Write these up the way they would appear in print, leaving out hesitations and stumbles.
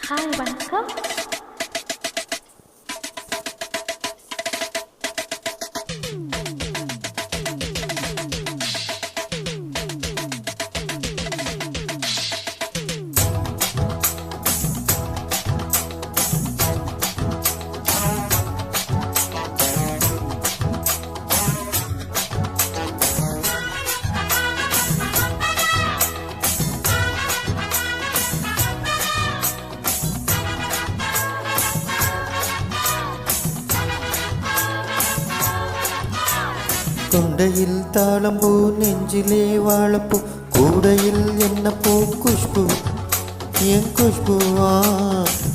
Hi வணக்கம். கொண்டையில் தாளம்பூ நெஞ்சிலே வாழப்பூ கூடையில் என்ன பூ குஷ்பு என் குஷ்புவா.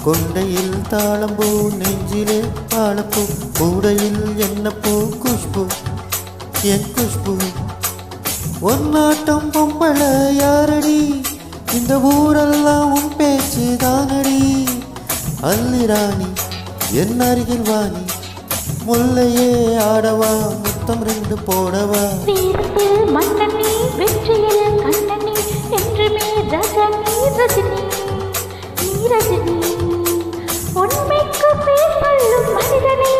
கொண்டையில் தாளம்பூ நெஞ்சிலே வாழப்பூ கூடையில் என்ன பூ குஷ்பு என் குஷ்பு. ஒன்னாட்டம் பொம்பள யாரடி இந்த ஊரெல்லாம் உன் பேச்சு தானடி. அல்லிராணி என் அருகில் வாணி முல்லையே ஆடவா முத்தம் ரெண்டு போடவா. வீரத்தில் மன்னனி வெற்றியில் கண்ணனி என்றுமே ரஜனி ரஜினி நீ ரஜினி. உண்மைக்கு பேர் சொல்லும் மனிதனே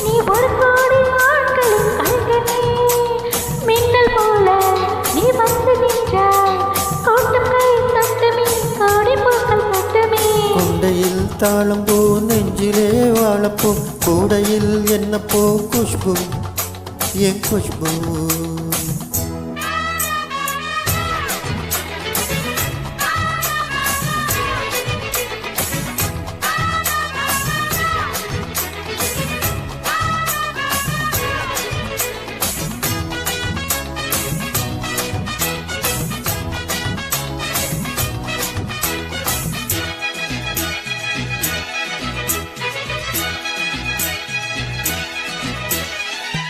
நீ ஒரு கோடி ஆண்களின் கல்கனே. மின்னல் போல நீ வந்து நின்றாய் கூட்டம் கை தட்டுமே கோடி பூக்கள் தட்டுமே. கொண்டையில் தாளம்பூ நெஞ்சிலே வாழப்பூ கூடையில் என்ன பூ குஷ்பு என் குஷ்பு.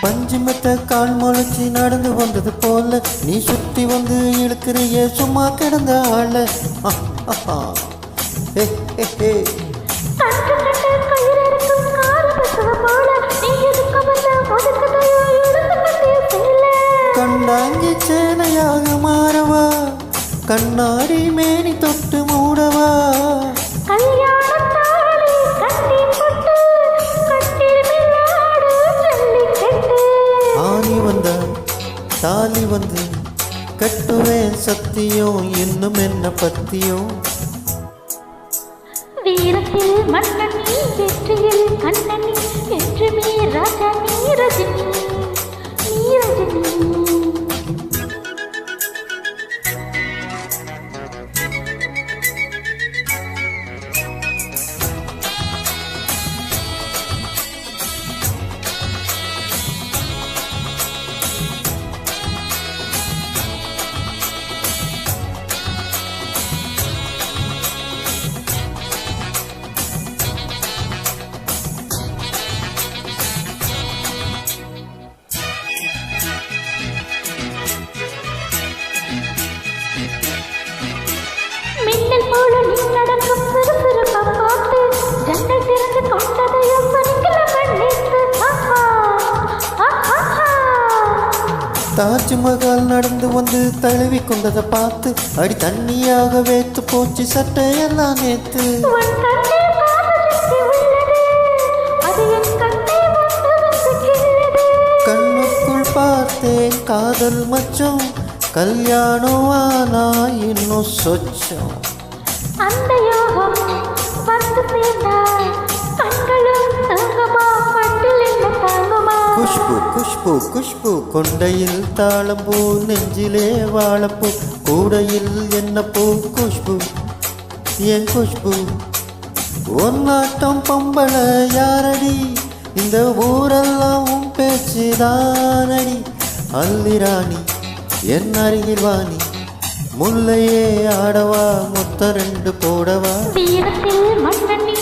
பஞ்சுமத்த கால் முளைச்சி நடந்து வந்தது போல நீ சுத்தி வந்து இழுக்கிறிய சும்மா கிடந்த ஆள. கண்டாங்கி சேனையாக மாறவா கண்ணாடி மேனி தொட்டு மூடவா. ஆணி வந்த தாலி வந்து கட்டுவேன் சத்தியம் இன்னும் என்ன பத்தியும். வீரத்தில் மன்னனி வெற்றியில் கண்ணனி என்றுமே ரஜனி ரஜினி நீ ரஜினி. மின்னல் போல நீ நடக்கும் சுறுசுறுப்பம் பார்த்து ஜன்னல் திறந்து கொண்டதையோ சொற்கள மன்னித்து. தாஜ்மஹால் நடந்து வந்து தழுவி கொண்டதை பார்த்து அடி தண்ணியாக வேத்து போச்சு சட்டையெல்லாம் நேத்து. கண்ணுக்குள் பார்த்தேன் காதல் மச்சம் கல்யாணம் ஆனா இன்னும் சொச்சம். அந்த யோகம் வந்து சேர்ந்தாய் கண்களும் தங்கமா கட்டில் என்ன தாங்குமா. குஷ்பு குஷ்பு குஷ்பு கொண்டையில் தாளம்பூ நெஞ்சிலே வாழப்பூ கூடையில் என்ன பூ குஷ்பு என் குஷ்பு. ஒன்னாட்டம் பொம்பள யாரடி இந்த ஊரெல்லாம் உன் பேச்சு தானடி. அல்லிராணி என் அருகில் வாணி முல்லையே ஆடவா முத்த ரெண்டு போடவா. வீரத்தில் மன்னனி